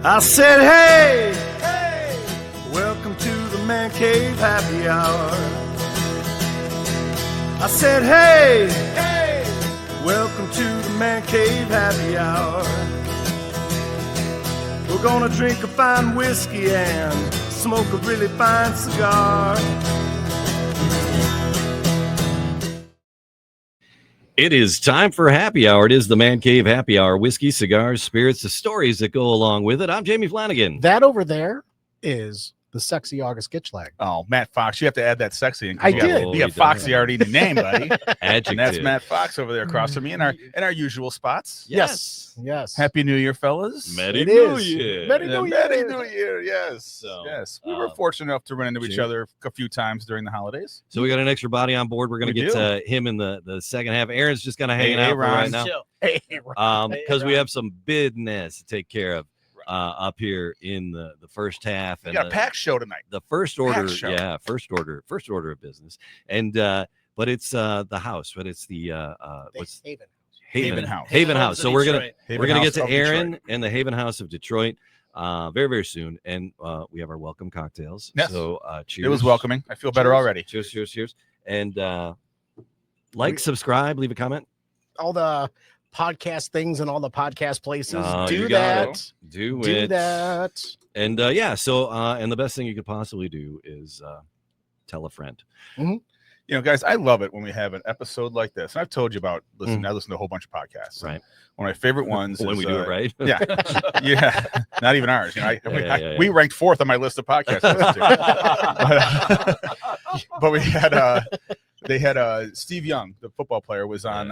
I said, hey, welcome to the Man Cave Happy Hour. I said, hey, welcome to the Man Cave Happy Hour. We're gonna drink a fine whiskey and smoke a really fine cigar. It is time for happy hour. It is the Man Cave Happy Hour. Whiskey, cigars, spirits, the stories that go along with it. I'm Jamie Flanagan. That over there is the sexy August Gitchlag. Oh, Matt Fox. You have to add that sexy in. I did. You got Foxy already in the name, buddy. Adjective. And that's Matt Fox over there across from me in our usual spots. Yes. Happy New Year, fellas. Merry New Year. Merry New Year. Merry New Year. Yes. So, yes. We were fortunate enough to run into each other a few times during the holidays. So we got an extra body on board. We're going to get to him in the second half. Aaron's just kind of hanging out for right now. Because we have some business to take care of up here in the first half. And got a pack show tonight. The first order, first order of business. And but it's the house, but it's the what's Haven House. So we're gonna get to Aaron and the Haven House of Detroit very, very soon. And we have our welcome cocktails. Yes. So cheers. It was welcoming. I feel better already. Cheers. And subscribe, leave a comment. All the podcast things and all the podcast places. Do that. And and the best thing you could possibly do is tell a friend. Mm-hmm. You know, guys, I love it when we have an episode like this. And I've told you about I listen to a whole bunch of podcasts. Right. One of my favorite ones when is, we do it right. Yeah. Not even ours. You know, we ranked 4th on my list of podcasts. But we had they had Steve Young, the football player, was on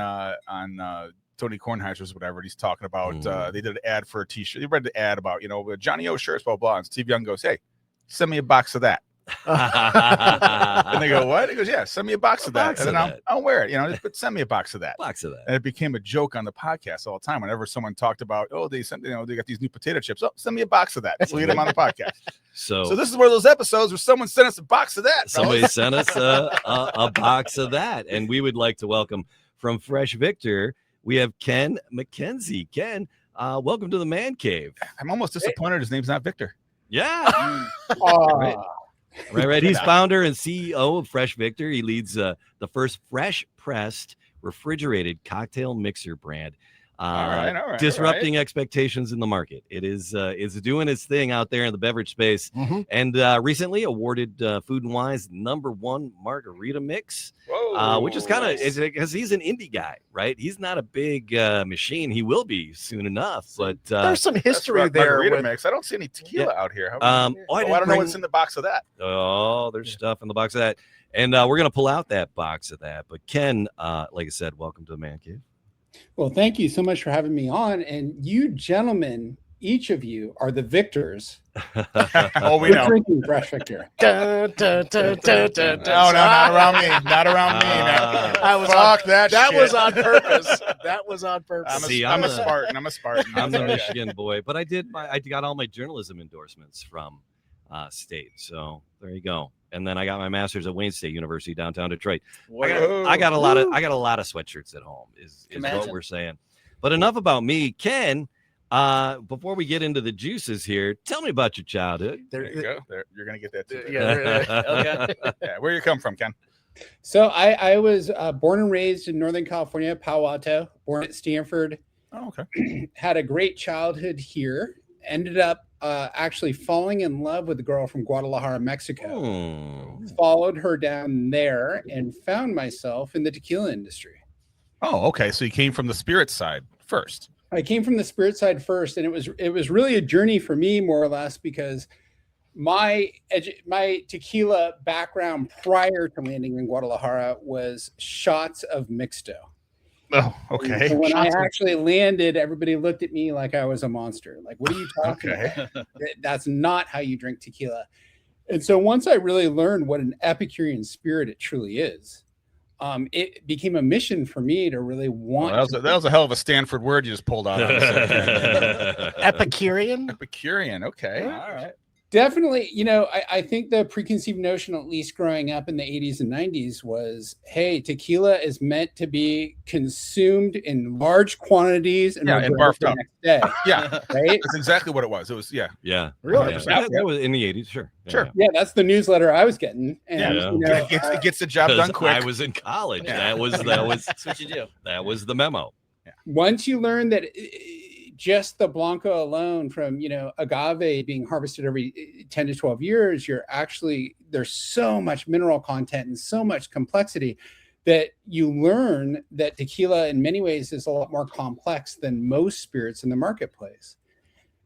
Tony Kornheiser's whatever. He's talking about they did an ad for a t-shirt. They read the ad about, Johnny O shirts, blah, blah. And Steve Young goes, hey, send me a box of that. And they go, what? He goes, yeah, send me a box of that. And then I'll wear it, but send me a box of that. And it became a joke on the podcast all the time. Whenever someone talked about, they sent, they got these new potato chips. Oh, send me a box of that. We'll eat them on the podcast. So this is one of those episodes where someone sent us a box of that. Somebody sent us a box of that. And we would like to welcome from Fresh Victor, we have Ken McKenzie. Ken, welcome to the Man Cave. I'm almost disappointed his name's not Victor. Yeah. Right. He's founder and CEO of Fresh Victor. He leads the first fresh pressed refrigerated cocktail mixer brand. Disrupting expectations in the market. It is doing its thing out there in the beverage space, and recently awarded Food and Wine's #1 margarita mix, which is kind of because he's an indie guy, right? He's not a big machine. He will be soon enough, but there's some history there. Margarita mix. I don't see any tequila out here. I don't know what's in the box of that. Oh, there's stuff in the box of that, and we're gonna pull out that box of that. But Ken, like I said, welcome to the Man Cave. Well, thank you so much for having me on. And you gentlemen, each of you are the victors. We know. Drinking Fresh Victor. No, not around me. Not around me. That was on purpose. That was on purpose. I'm a Spartan. I'm the Michigan boy, but I got all my journalism endorsements from state. So there you go. And then I got my master's at Wayne State University, downtown Detroit. I got a lot of sweatshirts at home is what we're saying. But enough about me. Ken, before we get into the juices here, tell me about your childhood. There you go. You're gonna get that too. Okay. Yeah, where you come from, Ken? So I was born and raised in Northern California, Palo Alto, born at Stanford. Oh, okay. Had a great childhood here. Ended up actually falling in love with a girl from Guadalajara, Mexico. Followed her down there and found myself in the tequila industry. Oh, okay. So you came from the spirit side first. I came from the spirit side first, and it was really a journey for me, more or less, because my tequila background prior to landing in Guadalajara was shots of mixto. Oh, okay. So when I actually landed, everybody looked at me like I was a monster. Like, what are you talking about? That's not how you drink tequila. And so once I really learned what an Epicurean spirit it truly is, it became a mission for me to really want. That was a hell of a Stanford word you just pulled out. Epicurean? Epicurean. Okay. All right. Definitely, I think the preconceived notion, at least growing up in the 80s and 90s, was, hey, tequila is meant to be consumed in large quantities and barfed up the next day. Yeah, right. That's exactly what it was. It was really. 100%. That was in the 80s, sure. Yeah, that's the newsletter I was getting, and it gets the job done quick. I was in college. That was That's what you do. That was the memo. Once you learn that. Just the Blanco alone from, agave being harvested every 10 to 12 years, there's so much mineral content and so much complexity that you learn that tequila in many ways is a lot more complex than most spirits in the marketplace.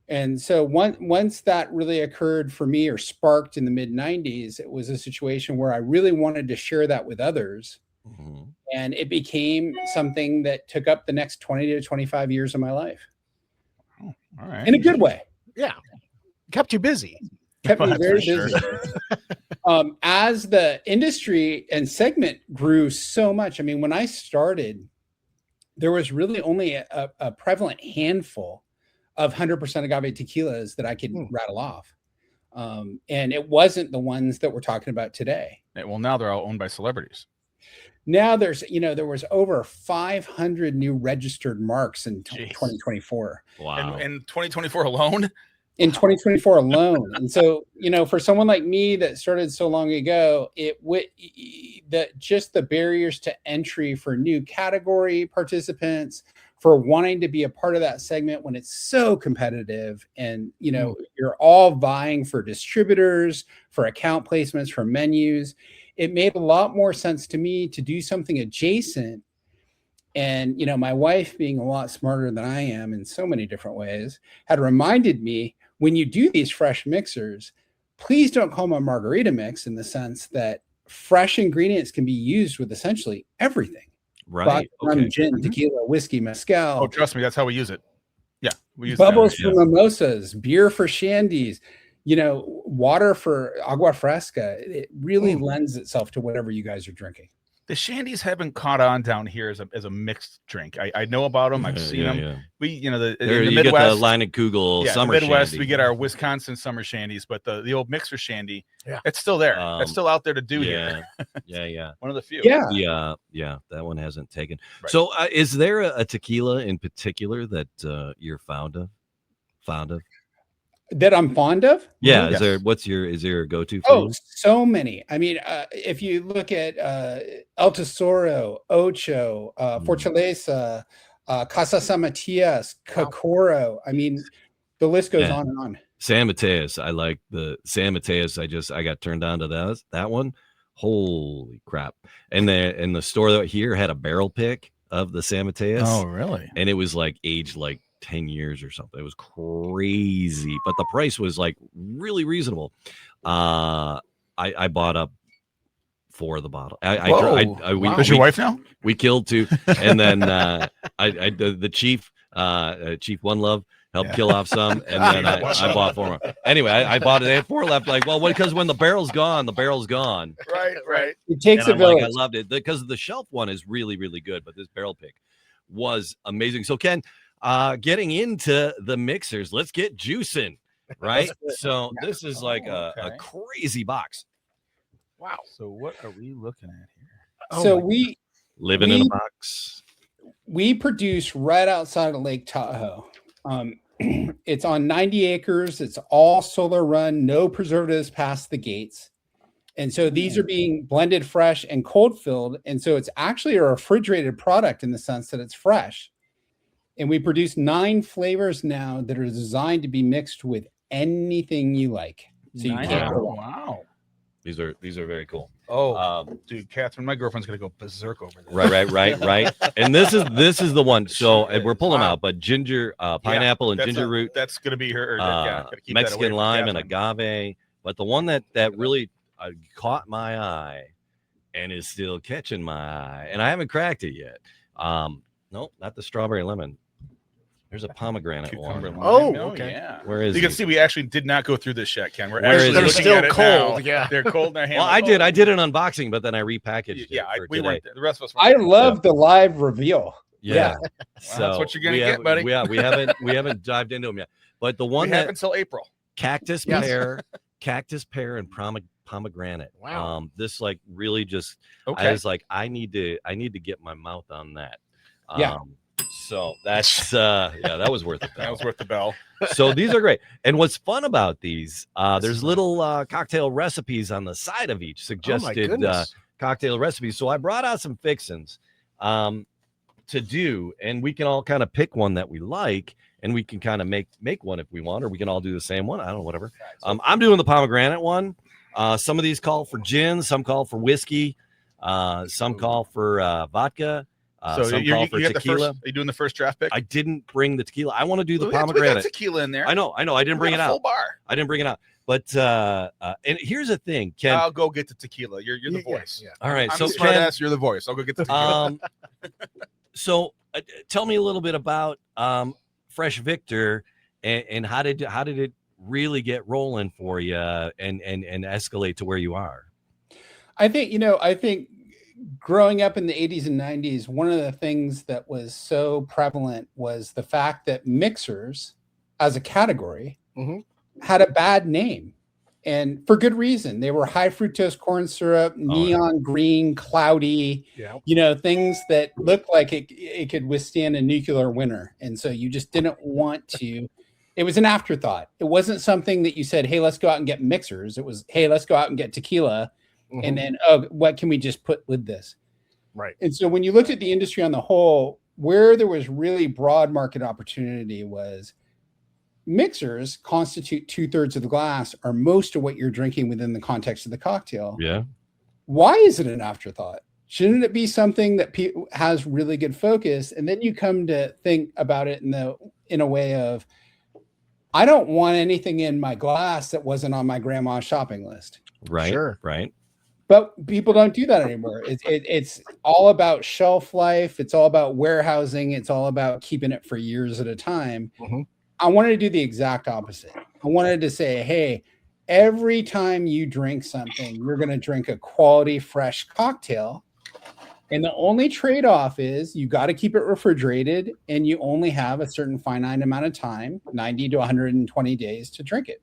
And so once that really occurred for me or sparked in the mid 90s, it was a situation where I really wanted to share that with others. Mm-hmm. And it became something that took up the next 20 to 25 years of my life. All right. In a good way. Yeah. Kept you busy. Kept me very busy. As the industry and segment grew so much, I mean, when I started, there was really only a prevalent handful of 100% agave tequilas that I could rattle off. And it wasn't the ones that we're talking about today. Well, now they're all owned by celebrities. Now there was over 500 new registered marks in 2024. Wow. In 2024 alone? In 2024 alone. And so, for someone like me that started so long ago, just the barriers to entry for new category participants, for wanting to be a part of that segment when it's so competitive and, you're all vying for distributors, for account placements, for menus. It made a lot more sense to me to do something adjacent. And, my wife, being a lot smarter than I am in so many different ways, had reminded me, when you do these fresh mixers, please don't call them a margarita mix, in the sense that fresh ingredients can be used with essentially everything. Right. Rum, gin, tequila, whiskey, mezcal. Oh, trust me, that's how we use it. Yeah. We use bubbles for mimosas, beer for shandies, water for agua fresca. It really lends itself to whatever you guys are drinking. The shandies haven't caught on down here as a mixed drink. I know about them. I've seen them. Yeah. We, in the you Midwest, get the Line and Kugel summer Midwest, shandy. we get our Wisconsin summer shandies, but the old mixer shandy, it's still there. It's still out there to do here. Yeah. One of the few. Yeah. That one hasn't taken. Right. So, is there a tequila in particular that you're fond of? That I'm fond of? Yeah. Is there a go-to? Oh, so many. I mean, if you look at El Tesoro, Ocho, Fortaleza, Casa San Matias, Cocoro. I mean, the list goes on and on. San Mateus. I like the San Mateus. I got turned on to that one. Holy crap. And the store that here had a barrel pick of the San Mateus. Oh, really? And it was aged 10 years or something. It was crazy, but the price was really reasonable. I bought up 4 of the bottle. Is your wife now? We killed 2, and then the chief One Love helped kill off some, and then I bought 4 more. Anyway, I bought it. They had 4 left. Because when the barrel's gone, the barrel's gone. Right. It takes a village. I loved it because the shelf one is really, really good, but this barrel pick was amazing. So Ken, getting into the mixers, let's get juicing, right? So this is a crazy box. Wow. So what are we looking at here? So we living in a box. We produce right outside of Lake Tahoe. It's on 90 acres. It's all solar run, no preservatives past the gates. And so these are being blended fresh and cold filled. And so it's actually a refrigerated product in the sense that it's fresh. And we produce 9 flavors now that are designed to be mixed with anything you like. So you can't go wrong. Wow. These are very cool. Oh, dude, Catherine, my girlfriend's gonna go berserk over this. Right. And this is the one. So we're pulling out, but ginger, pineapple, and ginger root. That's gonna be her. Mexican lime and agave. But the one that really caught my eye and is still catching my eye, and I haven't cracked it yet. No, not the strawberry lemon. There's a pomegranate one. Oh, okay. Yeah. Where is you can see we actually did not go through this yet, Ken. They're still cold. Yeah, they're cold in their hands. Well, I did an unboxing, but then I repackaged it. We weren't there. The rest of us. I love the live reveal. Yeah. So that's what you're gonna get, buddy. We haven't dived into them yet. But the one that until April. Cactus pear, cactus pear, and pomegranate. Wow. This like really just. Okay. I was like, I need to get my mouth on that. Yeah. So that's that was worth it. That was worth the bell. So these are great. And what's fun about these, there's little cocktail recipes on the side of each, suggested cocktail recipes. So I brought out some fixins to do, and we can all kind of pick one that we like, and we can kind of make one if we want, or we can all do the same one. I don't know, whatever. I'm doing the pomegranate one. Some of these call for gin, some call for whiskey, some call for vodka. So some you call for get tequila. are you doing the first draft pick? I didn't bring the tequila. I want to do the We got pomegranate. tequila in there. I know. I didn't bring it out. Full bar. I didn't bring it out. But and here's the thing, Ken. I'll go get the tequila. You're the voice. Yeah. All right, I'm so the smart Ken, ass, you're the voice. I'll go get the tequila. so tell me a little bit about Fresh Victor and how did it really get rolling for you and escalate to where you are? I think growing up in the 80s and 90s, one of the things that was so prevalent was the fact that mixers as a category had a bad name, and for good reason. They were high fructose corn syrup, neon green, cloudy, things that looked like it could withstand a nuclear winter. And so you just didn't want to. It was an afterthought. It wasn't something that you said, hey, let's go out and get mixers. It was, hey, let's go out and get tequila. And then, what can we just put with this? Right. And so when you looked at the industry on the whole, where there was really broad market opportunity was mixers constitute 2/3 of the glass, or most of what you're drinking within the context of the cocktail. Yeah. Why is it an afterthought? Shouldn't it be something that has really good focus? And then you come to think about it in a way of, I don't want anything in my glass that wasn't on my grandma's shopping list. Right. Sure. Right. But people don't do that anymore. It's all about shelf life. It's all about warehousing. It's all about keeping it for years at a time. I wanted to do the exact opposite. I wanted to say, hey, every time you drink something, you're going to drink a quality, fresh cocktail. And the only trade-off is you got to keep it refrigerated, and you only have a certain finite amount of time, 90 to 120 days, to drink it.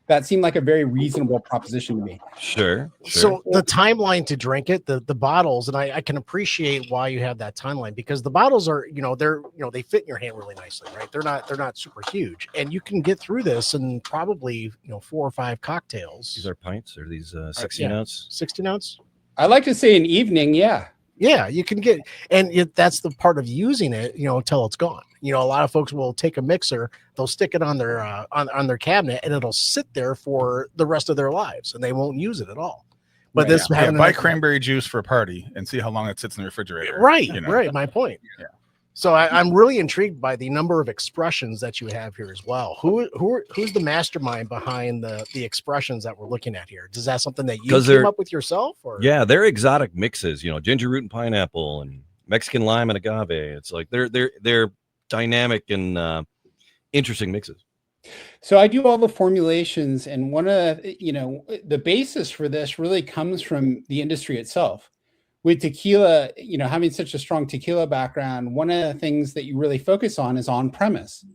That seemed like a very reasonable proposition to me. Sure. So the timeline to drink it, the bottles, and I can appreciate why you have that timeline, because the bottles are, they fit in your hand really nicely, right? They're not super huge, and you can get through this in probably 4 or 5 cocktails. These are pints, or these 16 ounce? 16 ounce. I like to say an evening. Yeah, you can get, and that's the part of using it, until it's gone. A lot of folks will take a mixer, they'll stick it on their on their cabinet, and it'll sit there for the rest of their lives, and they won't use it at all. But buy cranberry juice for a party and see how long it sits in the refrigerator. Right. My point. Yeah. So I'm really intrigued by the number of expressions that you have here as well. Who's the mastermind behind the expressions that we're looking at here? Is that something that you came up with yourself? Or? Yeah, they're exotic mixes. Ginger root and pineapple, and Mexican lime and agave. It's like they're dynamic and interesting mixes. So I do all the formulations, and one of the basis for this really comes from the industry itself. With tequila, having such a strong tequila background, one of the things that you really focus on is on premise.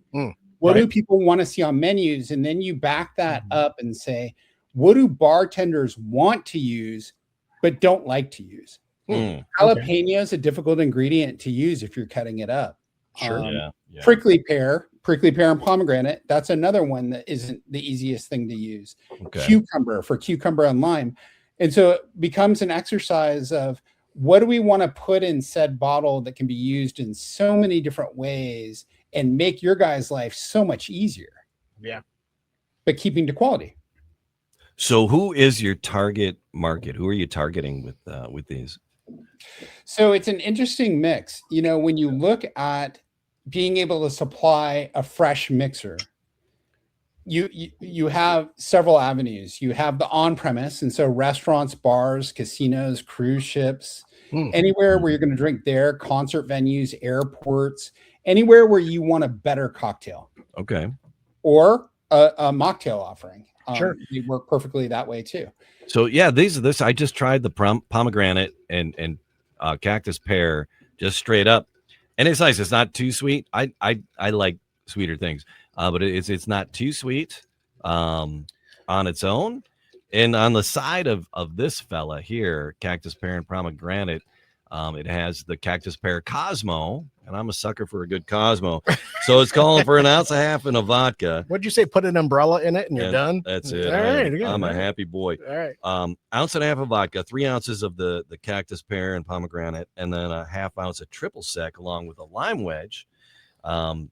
What do people want to see on menus? And then you back that up and say, what do bartenders want to use but don't like to use? Jalapeno is a difficult ingredient to use if you're cutting it up. Sure. Prickly pear and pomegranate, that's another one that isn't the easiest thing to use. Cucumber for cucumber and lime. And so it becomes an exercise of, what do we want to put in said bottle that can be used in so many different ways and make your guys' life so much easier? Yeah. But keeping to quality. So who is your target market? Who are you targeting with these? So it's an interesting mix. When you look at being able to supply a fresh mixer, you have several avenues. You have the on-premise, and so restaurants, bars, casinos, cruise ships, anywhere where you're going to drink there, concert venues, airports, anywhere where you want a better cocktail. Okay. Or a mocktail offering. Sure. They work perfectly that way too. So yeah, this I just tried the pomegranate and cactus pear just straight up, and it's nice. It's not too sweet. I like sweeter things. but it's not too sweet on its own. And on the side of this fella here, Cactus Pear and Pomegranate, it has the Cactus Pear Cosmo, and I'm a sucker for a good Cosmo. So it's calling for 1.5 ounces in a vodka. What'd you say? Put an umbrella in it and you're done? That's it. All right, I'm a happy boy. All right. 1.5 ounces of vodka, 3 ounces of the Cactus Pear and Pomegranate, and then a 1/2 ounce of triple sec along with a lime wedge. And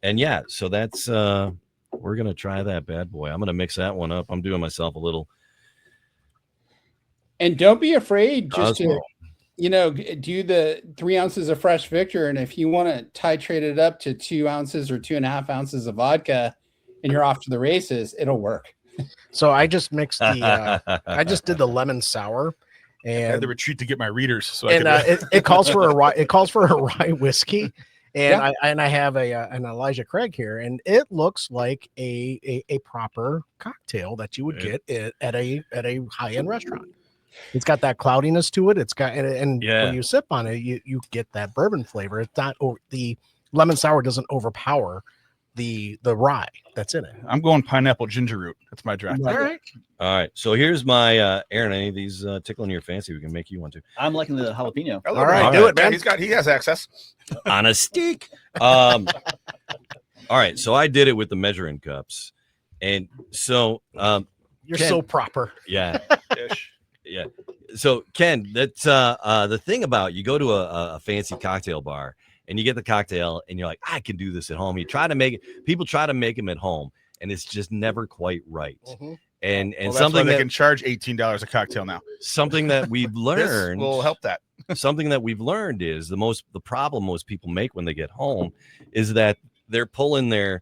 yeah, so that's we're gonna try that bad boy. I'm gonna mix that one up. I'm doing myself a little. And don't be afraid just Cosmo. to, do the 3 ounces of Fresh Victor. And if you want to titrate it up to 2 ounces or 2.5 ounces of vodka and you're off to the races, it'll work. So I just mixed the, I just did the lemon sour. I had And to retreat to get my readers. So it calls for a rye. It calls for a rye whiskey, and I have an Elijah Craig here, and it looks like a proper cocktail that you would get at a high end restaurant. It's got that cloudiness to it. It's got and when you sip on it, you get that bourbon flavor. It's not the lemon sour doesn't overpower the rye that's in it. I'm going pineapple ginger root. That's my draft. All right. All right. So here's my Aaron. Any of these tickling your fancy? We can make you one too. I'm liking the jalapeno. All right, do it, man. He has access On a stick. All right. So I did it with the measuring cups, and so You're Ken, so proper. yeah. Yeah. So Ken, that's the thing about you go to a fancy cocktail bar and you get the cocktail and you're like, I can do this at home. You try to make it, people try to make them at home and it's just never quite right. Mm-hmm. And that's something why they that can charge $18 a cocktail now. something that we've learned will help that. something that we've learned is the problem most people make when they get home is that they're pulling their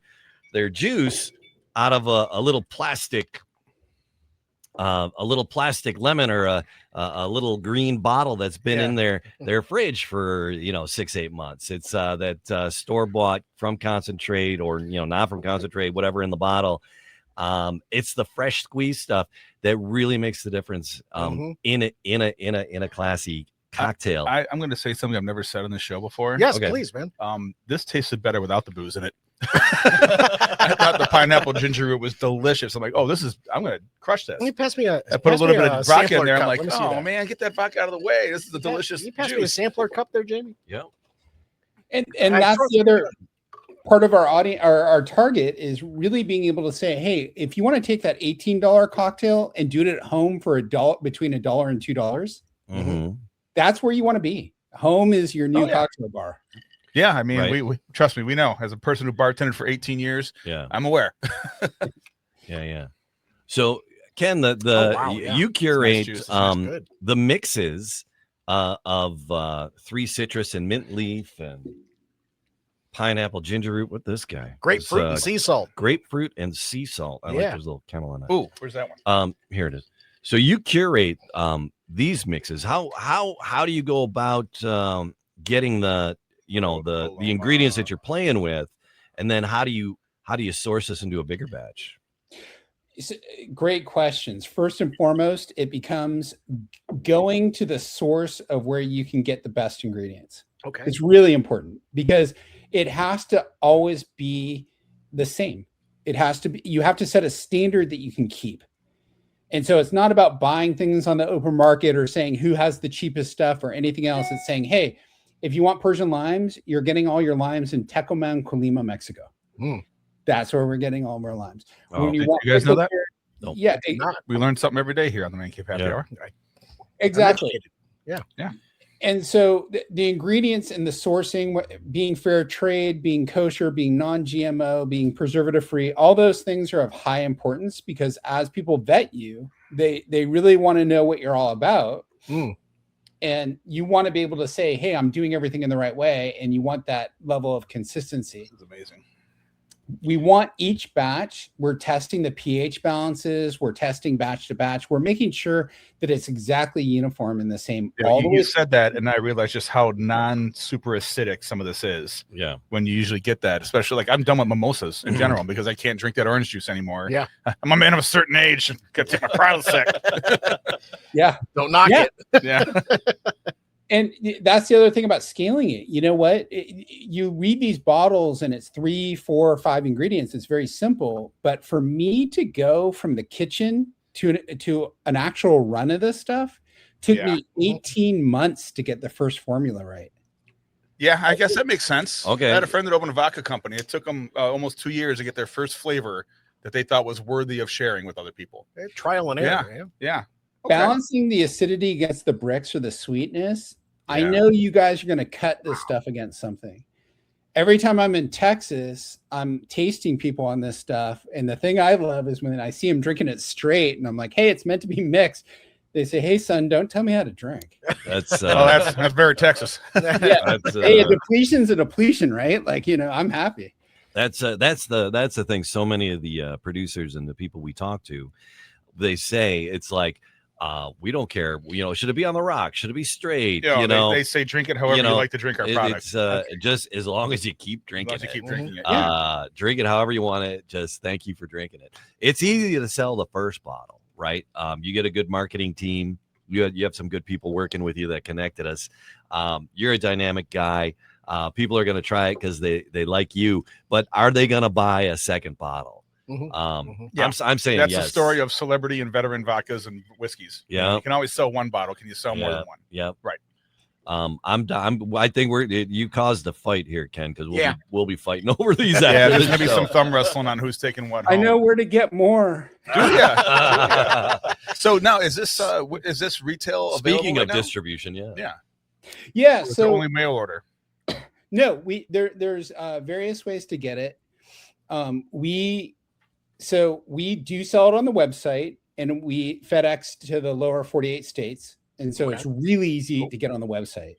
juice out of a little plastic lemon or a little green bottle that's been in their fridge for 6-8 months. It's that store-bought from concentrate or not from concentrate, whatever in the bottle. It's the fresh squeeze stuff that really makes the difference in a classy cocktail. I'm going to say something I've never said on the show before. Yes, please, man. This tasted better without the booze in it. I thought the pineapple ginger root was delicious. I'm like, I'm going to crush this. Can you pass me a? I put a little bit of vodka in there. I'm like, oh man, get that vodka out of the way. This is a delicious Can you pass me a juice. sampler cup there, Jamie? Yeah. And that's the other part of our audience. Our target is really being able to say, hey, if you want to take that $18 cocktail and do it at home for between $1 and $2, that's where you want to be. Home is your new cocktail bar. Yeah, I mean, we trust me, we know. As a person who bartended for 18 years, I'm aware. Yeah. So Ken, you curate the mixes of 3 citrus and mint leaf and pineapple ginger root with this guy. Grapefruit and sea salt. Grapefruit and sea salt. I like there's a little camel on it. Ooh, where's that one? Here it is. So you curate these mixes. How do you go about getting the ingredients that you're playing with, and then how do you source this into a bigger batch? Great questions. First and foremost, it becomes going to the source of where you can get the best ingredients. Okay. It's really important because it has to always be the same. It has to be, you have to set a standard that you can keep. And so it's not about buying things on the open market or saying who has the cheapest stuff or anything else. It's saying, hey, if you want Persian limes, you're getting all your limes in Tequila, Colima, Mexico. That's where we're getting all of our limes. Did you guys know that? No. Yeah. We learn something every day here on the Man Cave Happy Hour. Exactly. Yeah. And so the ingredients and the sourcing, being fair trade, being kosher, being non-GMO, being preservative free, all those things are of high importance because as people vet you, they really want to know what you're all about. And you want to be able to say, hey, I'm doing everything in the right way. And you want that level of consistency. It's amazing. We want each batch, we're testing the pH balances, we're testing batch to batch, we're making sure that it's exactly uniform and the same. You said that, and I realized just how non-super acidic some of this is. Yeah. When you usually get that, especially like I'm done with mimosas in general because I can't drink that orange juice anymore. Yeah. I'm a man of a certain age. Got to take my Prilosec. Yeah. Don't knock it. Yeah. And that's the other thing about scaling it. You know what? You read these bottles and it's 3, 4, 5 ingredients. It's very simple. But for me to go from the kitchen to an actual run of this stuff took me 18 months to get the first formula right. Yeah, I guess that makes sense. Okay. I had a friend that opened a vodka company. It took them almost 2 years to get their first flavor that they thought was worthy of sharing with other people. Trial and error. Yeah. Okay. Balancing the acidity against the bricks or the sweetness. I know you guys are going to cut this stuff against something. Every time I'm in Texas, I'm tasting people on this stuff. And the thing I love is when I see them drinking it straight and I'm like, hey, it's meant to be mixed. They say, hey, son, don't tell me how to drink. That's that's very Texas. Hey, a depletion's a depletion, right? Like, I'm happy. That's the thing. So many of the producers and the people we talk to, they say it's like, we don't care. Should it be on the rock? Should it be straight? They say drink it however you like to drink our product. It's just as long as you keep drinking it. Drink it however you want it. Just thank you for drinking it. It's easy to sell the first bottle. Right. You get a good marketing team. You have some good people working with you that connected us. You're a dynamic guy. People are going to try it because they like you. But are they going to buy a second bottle? I'm saying that's yes. the story of celebrity and veteran vodkas and whiskeys. Yeah. You can always sell one bottle. Can you sell more than one? Yeah. Right. I think you caused the fight here, Ken, because we'll be fighting over these. There's gonna be some thumb wrestling on who's taking what home. I know where to get more. So now is this retail? Speaking of right distribution, yeah. It's So only mail order. No, there's various ways to get it. We do sell it on the website, and we FedEx to the lower 48 states. And so it's really easy to get on the website.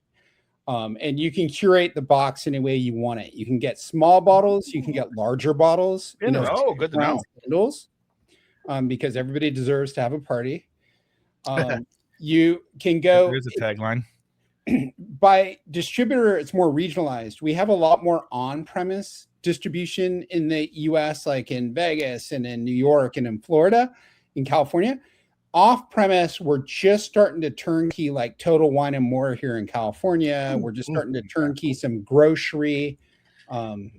And you can curate the box any way you want it. You can get small bottles. You can get larger bottles. Good to know. Handles, because everybody deserves to have a party. You can go. There's a tagline. By distributor, it's more regionalized. We have a lot more on-premise distribution in the U.S., like in Vegas and in New York and in Florida, in California. Off-premise, we're just starting to turnkey like Total Wine and More here in California. We're just starting to turnkey some grocery. Well,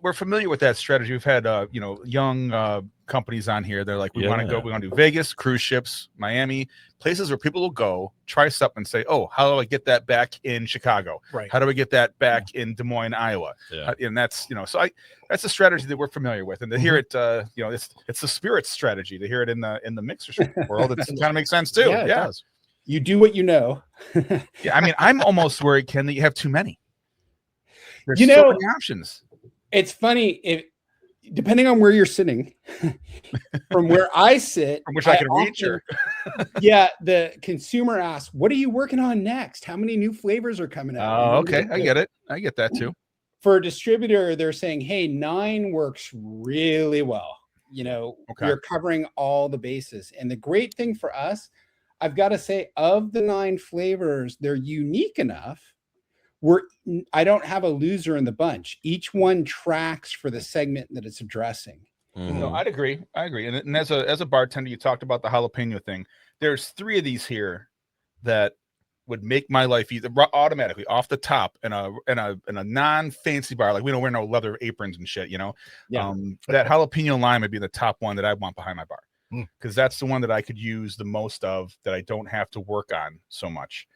we're familiar with that strategy. We've had young companies on here. They're like, we want to do Vegas, cruise ships, Miami, places where people will go, try stuff and say, oh, how do I get that back in Chicago? Right. How do I get that back in Des Moines, Iowa? And that's that's a strategy that we're familiar with. And to hear it, it's the spirit strategy. To hear it in the mixer world, it kind of makes sense too. Yeah, it does. You do what you know. I mean, I'm almost worried, Ken, that you have too many. There's so many options. It's funny depending on where you're sitting. From where I sit, from which I can reach. The consumer asks, "What are you working on next? How many new flavors are coming out?" Oh, okay, I get it. I get that too. For a distributor, they're saying, "Hey, 9 works really well. You're covering all the bases." And the great thing for us, I've got to say, of the 9 flavors, they're unique enough. I don't have a loser in the bunch. Each one tracks for the segment that it's addressing. No, I'd agree. And as a bartender, you talked about the jalapeno thing. There's 3 of these here that would make my life easy automatically off the top in a non-fancy bar. Like we don't wear no leather aprons and shit, That jalapeno lime would be the top one that I want behind my bar. Because that's the one that I could use the most of, that I don't have to work on so much.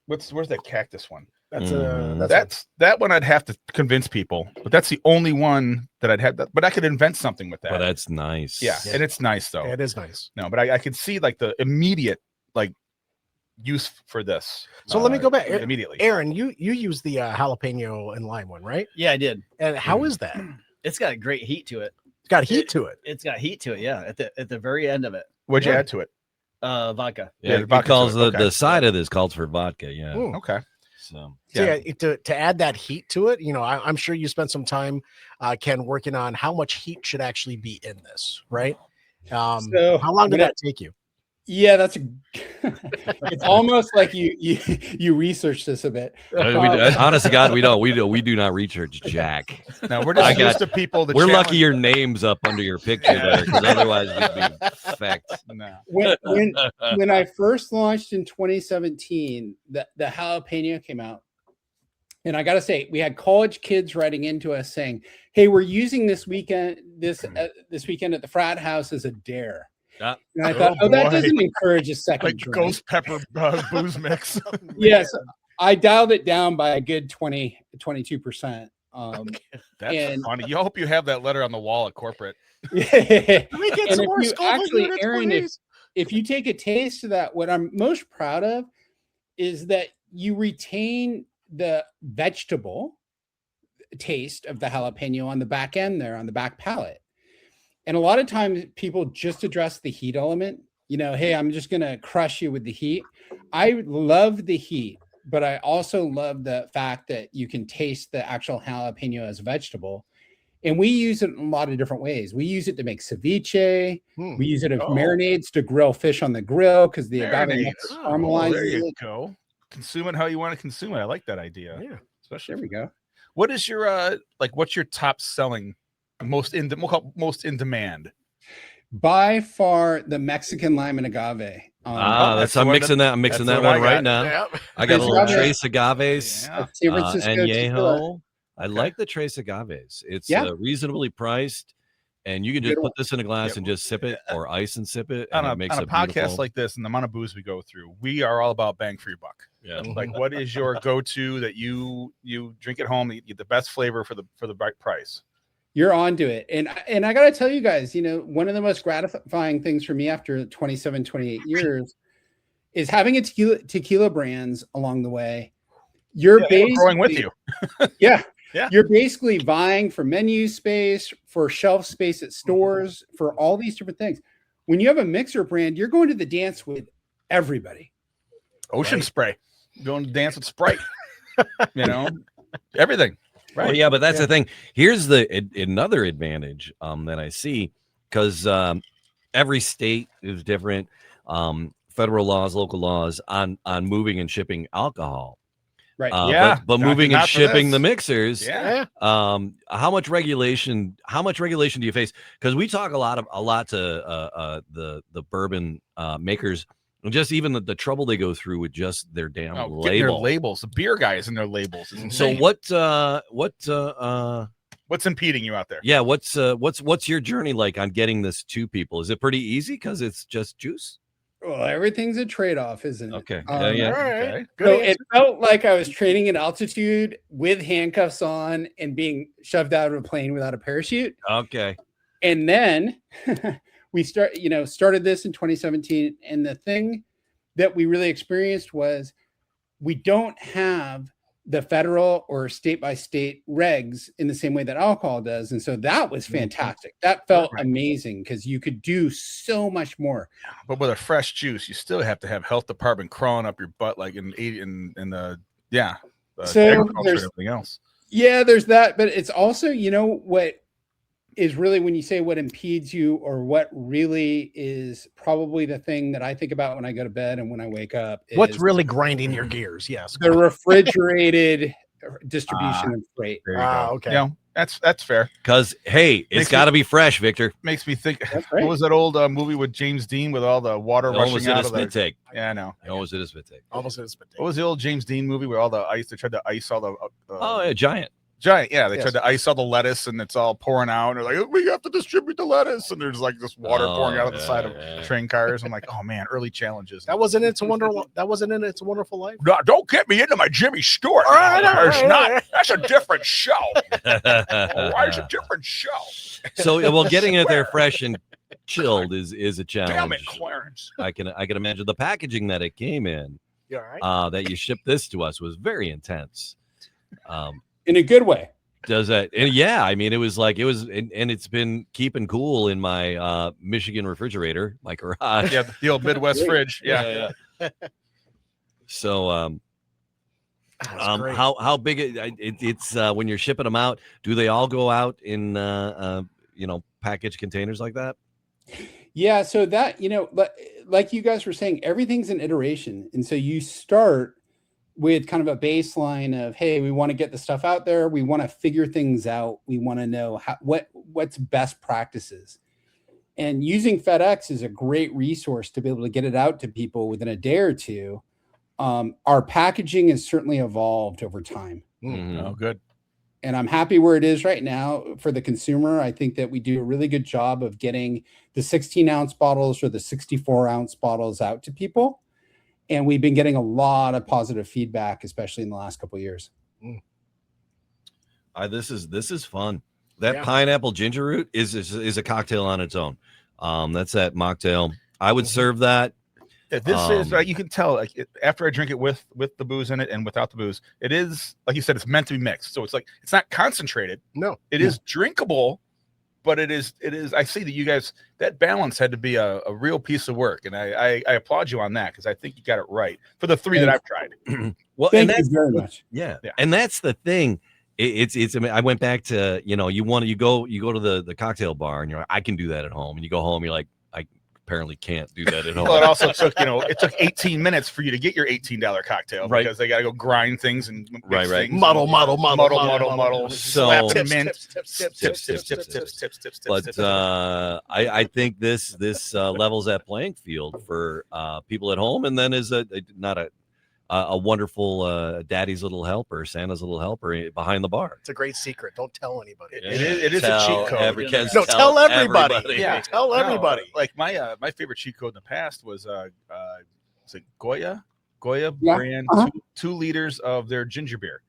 Where's that cactus one? That one I'd have to convince people, but that's the only one that I'd have. But I could invent something with that. But that's nice. Yeah, and it's nice though. Yeah, it is nice. No, but I could see like the immediate use for this. So let me go back immediately. Aaron, you used the jalapeno and lime one, right? Yeah, I did. And how is that? It's got a great heat to it. It's got heat to it. It's got heat to it. Yeah, at the very end of it. What'd you add to it? Vodka. Yeah, it calls the side of this calls for vodka. Yeah. Okay. So to add that heat to it, I'm sure you spent some time, Ken, working on how much heat should actually be in this, right? So how long did that take you? Yeah, it's almost like you researched this a bit. Honest to God, we don't. We do not research jack. No, we're just used to people. We're lucky your name's up under your picture there, because otherwise we'd be fecked. No. When I first launched in 2017, the jalapeno came out. And I got to say, we had college kids writing into us saying, "Hey, we're using this weekend at the frat house as a dare." And I thought, that doesn't encourage a second like drink. ghost pepper booze mix. Yes, I dialed it down by a good 22%. That's funny. You hope you have that letter on the wall at corporate. Aaron, if you take a taste of that, what I'm most proud of is that you retain the vegetable taste of the jalapeno on the back end there, on the back palate. And a lot of times people just address the heat element. Hey, I'm just going to crush you with the heat. I love the heat, but I also love the fact that you can taste the actual jalapeno as a vegetable. And we use it in a lot of different ways. We use it to make ceviche. We use it as marinades to grill fish on the grill because the agave caramelizes. There you go. Consume it how you want to consume it. I like that idea. Yeah. Especially there we go. What is your what's your top selling, most in demand? By far, the Mexican Lime and Agave. I'm mixing that one right now. Yeah. I got a little Trace Agaves, Añejo. I like the Trace Agaves. It's reasonably priced, and you can just put this in a glass and just sip it, or ice and sip it. And on it makes a podcast like this, and the amount of booze we go through, we are all about bang for your buck. Yeah. Like, what is your go-to that you drink at home, that you get the best flavor for the right price? You're onto it. And I got to tell you guys, one of the most gratifying things for me after 28 years is having a tequila brands along the way. You're basically growing with you. Yeah. You're basically vying for menu space, for shelf space at stores, for all these different things. When you have a mixer brand, you're going to the dance with everybody. Ocean Spray. Going to dance with Sprite. Everything. Right. Well, yeah, but that's the thing. Here's another advantage that I see, because every state is different. Federal laws, local laws on moving and shipping alcohol. Right. But moving and shipping the mixers. Yeah. How much regulation do you face? Because we talk a lot to the bourbon makers. Just even the trouble they go through with just their damn label. Their labels, the beer guys and their labels. So what's impeding you out there? Yeah, what's your journey like on getting this to people? Is it pretty easy because it's just juice? Well, everything's a trade-off, isn't it? Okay. All right. So it felt like I was training at altitude with handcuffs on and being shoved out of a plane without a parachute. Okay. And then we started this in 2017, and the thing that we really experienced was we don't have the federal or state by state regs in the same way that alcohol does, and so that was fantastic. That felt amazing because you could do so much more. But with a fresh juice, you still have to have health department crawling up your butt, like in the agriculture and everything else. Yeah, there's that, but it's also what is really, when you say what impedes you, or what really is probably the thing that I think about when I go to bed and when I wake up. What's really grinding your gears? Yes. The refrigerated distribution of freight. Okay. That's fair. Because, hey, it's got to be fresh, Victor. Makes me think, what was that old movie with James Dean with all the water rushing out of the take? Yeah, I know. Almost it is spit take. Almost it is spit take. What was the old James Dean movie where all the ice, they tried to ice all the... Giant. Yeah, they tried to ice all the lettuce, and it's all pouring out. And they're like, we have to distribute the lettuce, and there's like this water pouring out of the side of train cars. I'm like, oh man, early challenges. That wasn't It's a Wonderful Life. No, don't get me into my Jimmy Stewart. That's a different show. Why is a different show? So, getting it there fresh and chilled is a challenge. Damn it, Clarence. I can imagine the packaging that it came in. You all right? That you shipped this to us was very intense. In a good way. Does that? And yeah, I mean, and it's been keeping cool in my Michigan refrigerator, my garage. Yeah, the old Midwest fridge. Yeah. So, how big it's when you're shipping them out? Do they all go out in packaged containers like that? Yeah, so that, like you guys were saying, everything's an iteration. And so you start with kind of a baseline of, hey, we want to get the stuff out there. We want to figure things out. We want to know what's best practices. And using FedEx is a great resource to be able to get it out to people within a day or two. Our packaging has certainly evolved over time. Oh, good. And I'm happy where it is right now for the consumer. I think that we do a really good job of getting the 16-ounce bottles or the 64-ounce bottles out to people. And we've been getting a lot of positive feedback, especially in the last couple of years. This is fun. That pineapple ginger root is a cocktail on its own. That's that mocktail. I would serve that. This is you can tell after I drink it with the booze in it and without the booze, it is, like you said, it's meant to be mixed. So it's not concentrated. No, it is drinkable, but it is. I see that you guys, that balance had to be a real piece of work, and I applaud you on that because I think you got it right for the three that I've tried. Well, thank you very much. Yeah, and that's the thing. It's. I mean, I went back to you go to the cocktail bar and you're like, I can do that at home, and you go home, you're like, I apparently can't do that at home. Well, it also took 18 minutes for you to get your $18 cocktail, right? Because they got to go grind things and mix things. Muddle. So tips. But I think this levels that playing field for people at home, and then is not a wonderful daddy's little helper, Santa's little helper behind the bar. It's a great secret. Don't tell anybody. It is a cheat code. Tell everybody. Yeah, tell everybody. Like my favorite cheat code in the past was is it Goya brand 2 liters of their ginger beer.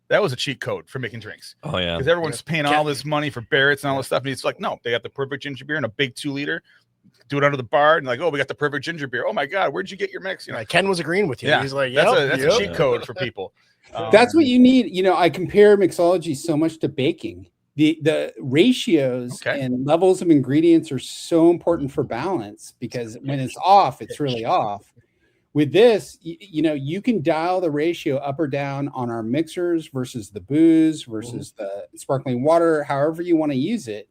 That was a cheat code for making drinks. Oh yeah, because everyone's paying all this money for Barrett's and all this stuff, and it's like, no, they got the perfect ginger beer in a big 2 liter. Do it under the bar and like, oh, we got the perfect ginger beer. Oh my God, where'd you get your mix? Ken was agreeing with you. Yeah. He's like, that's a cheat code for people. That's what you need. I compare mixology so much to baking. The ratios and levels of ingredients are so important for balance, because when it's off, it's really off. With this, you can dial the ratio up or down on our mixers versus the booze versus the sparkling water, however you want to use it.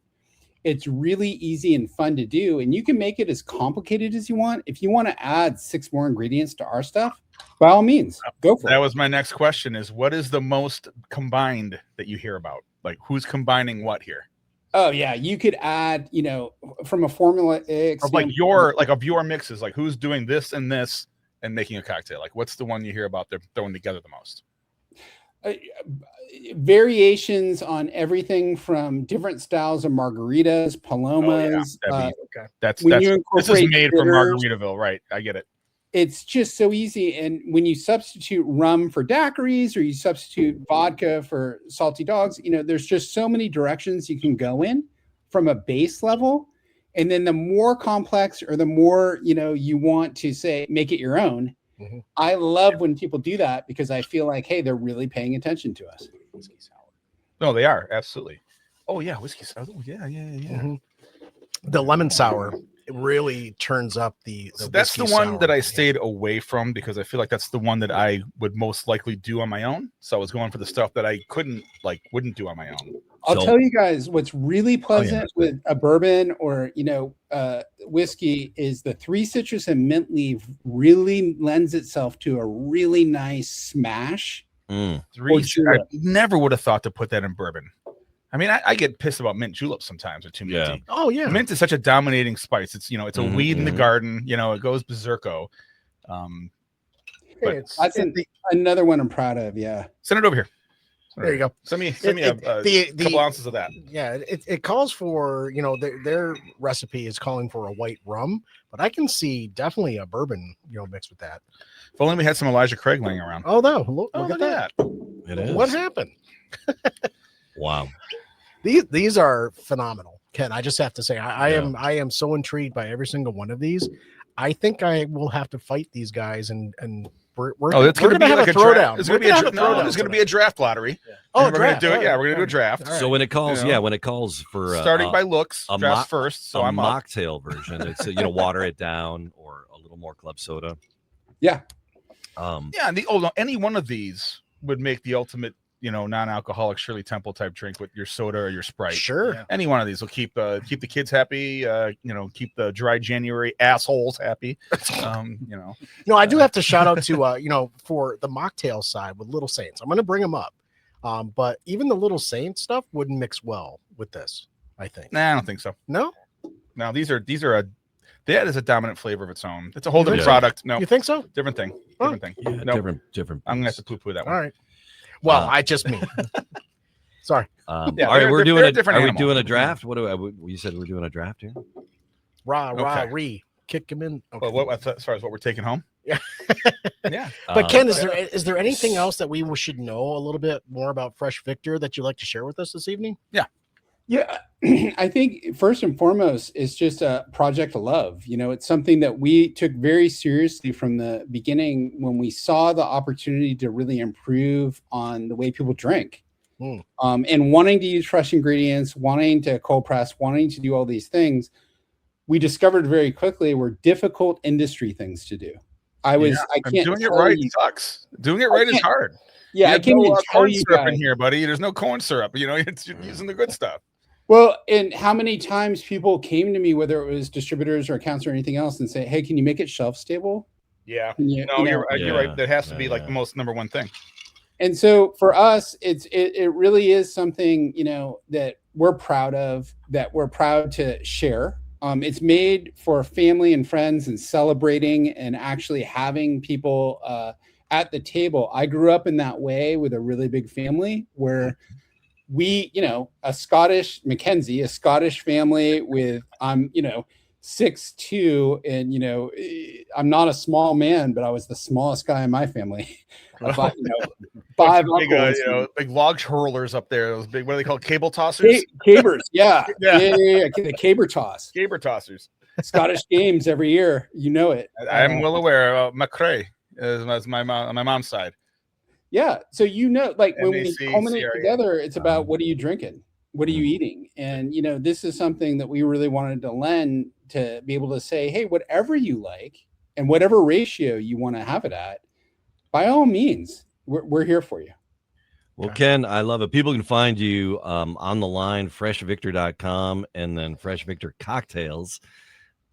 It's really easy and fun to do, and you can make it as complicated as you want. If you want to add 6 more ingredients to our stuff, by all means, go for it. That was my next question: is what is the most combined that you hear about? Like, who's combining what here? Oh yeah, you could add, from a formula of your mixes, like who's doing this and making a cocktail. Like, what's the one you hear about they're throwing together the most? Variations on everything from different styles of margaritas, palomas. This is made from Margaritaville, right? I get it. It's just so easy. And when you substitute rum for daiquiris, or you substitute vodka for salty dogs, there's just so many directions you can go in from a base level. And then the more complex, or the more, you want to say, make it your own. I love when people do that, because I feel like, hey, they're really paying attention to us. Whiskey sour. No, they are, absolutely. Oh yeah, whiskey sour. Oh, yeah. The lemon sour, it really turns up the so that's the one that I stayed away from, because I feel like that's the one that I would most likely do on my own. So I was going for the stuff that I wouldn't do on my own. I'll tell you guys what's really pleasant with a bourbon or whiskey is the 3 citrus and mint leaf really lends itself to a really nice smash. I never would have thought to put that in bourbon. I mean, I get pissed about mint juleps sometimes, or too minty. Yeah. Oh yeah, mint is such a dominating spice. It's it's a weed in the garden. It goes berserko. That's another one I'm proud of. Yeah, send it over here. There you go. Send me a couple ounces of that. Yeah, it calls for, their recipe is calling for a white rum, but I can see definitely a bourbon, mixed with that. If only we had some Elijah Craig laying around. Oh no! Look at that. It is. What happened? Wow. These are phenomenal, Ken. I just have to say, I am so intrigued by every single one of these. I think I will have to fight these guys and. We're going to have a throwdown. There's going to be a draft lottery. Yeah. Oh, we're going to do it. Yeah, we're going to do a draft. Right. So when it calls, for starting by looks, draft first. So I'm mocktail version. It's water it down, or a little more club soda. Yeah. And any one of these would make the ultimate, non-alcoholic Shirley Temple type drink with your soda or your Sprite. Sure. Yeah. Any one of these will keep the kids happy. Keep the dry January assholes happy. No, I do have to shout out to for the mocktail side with Little Saints. I'm going to bring them up, but even the Little Saints stuff wouldn't mix well with this. I think. Nah, I don't think so. No. These are that is a dominant flavor of its own. It's a whole different product. No, you think so? Different thing. Huh? Different thing. Yeah, no, different. I'm gonna have to poo-poo that one. All right. Well, I just mean. Sorry. All right, we're doing we doing a draft? What you said we're doing a draft here? Kick him in. Okay. Well, as far as what we're taking home? Yeah. Yeah. But Ken, is there anything else that we should know a little bit more about Fresh Victor that you'd like to share with us this evening? Yeah. Yeah, I think first and foremost, it's just a project of love. It's something that we took very seriously from the beginning when we saw the opportunity to really improve on the way people drink. And wanting to use fresh ingredients, wanting to cold press, wanting to do all these things, we discovered very quickly were difficult industry things to do. I can't doing it right sucks. Doing it right is hard. Yeah, I can't even tell you syrup in here, buddy. There's no corn syrup. It's using the good stuff. Well, and how many times people came to me, whether it was distributors or accounts or anything else, and say, "Hey, can you make it shelf stable?" Yeah, you're right. That has to be like the most number one thing. And so for us, it really is something that we're proud of, that we're proud to share. It's made for family and friends and celebrating and actually having people at the table. I grew up in that way with a really big family where we, a Scottish McKenzie, a Scottish family with, I'm, 6'2", and, I'm not a small man, but I was the smallest guy in my family. Five big log hurlers up there. Those big, what are they called? Cable tossers? Cabers. Yeah. The caber toss. Caber tossers. Scottish games every year. It. I'm well aware. McRae is my mom's side. Yeah. So, when we culminate together, it's about what are you drinking? What are you eating? And, this is something that we really wanted to lend to be able to say, hey, whatever you like and whatever ratio you want to have it at, by all means, we're here for you. Well, Ken, I love it. People can find you on the line, freshvictor.com, and then Fresh Victor Cocktails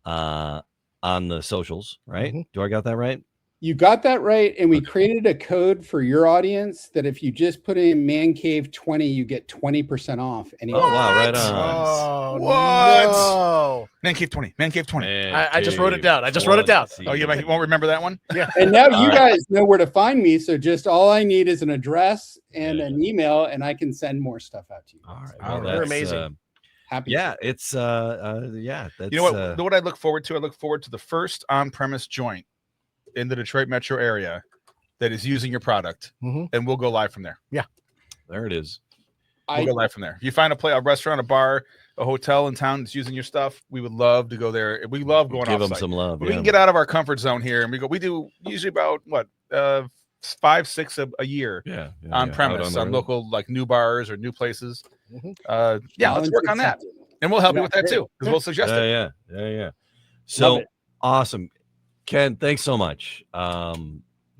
on the socials, right? Mm-hmm. Do I got that right? You got that right. And we created a code for your audience that if you just put in Man Cave 20, you get 20% off. Oh, wow. Right on. Oh, what? No. Man Cave 20. Man Cave 20. I just wrote it down. Wrote it down. Oh, you won't remember that one? Yeah. And now you guys know where to find me. So just all I need is an address and an email, and I can send more stuff out to you. All right. Well, you're amazing. Happy. Yeah. It's, That's, you know what I look forward to? I look forward to the first on-premise joint in the Detroit metro area that is using your product, and we'll go live from there. Yeah, there it is. We'll go live from there. If you find a restaurant, a bar, a hotel in town that's using your stuff, we would love to go there. We love going give off-site. them some love. We can get out of our comfort zone here, and we do usually about 5-6 a year on premise on local new bars or new places. Let's work on that, and we'll help you with that too, because we'll suggest it. Yeah. So awesome. Ken, thanks so much.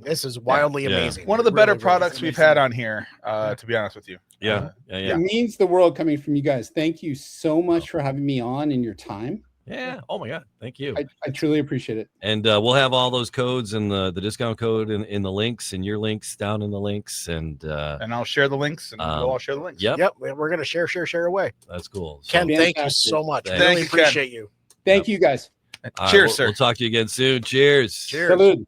This is wildly amazing. One of the better products we've had on here, to be honest with you. Yeah. It means the world coming from you guys. Thank you so much for having me on and your time. Yeah. Oh my God. Thank you. I truly appreciate it. And we'll have all those codes and the discount code in the links and your links down in the links. And I'll share the links and we'll all share the links. Yep. We're going to share away. That's cool. Ken, thank you so much. Really appreciate you. Thank you guys. Cheers, sir. We'll talk to you again soon. Cheers. Salud.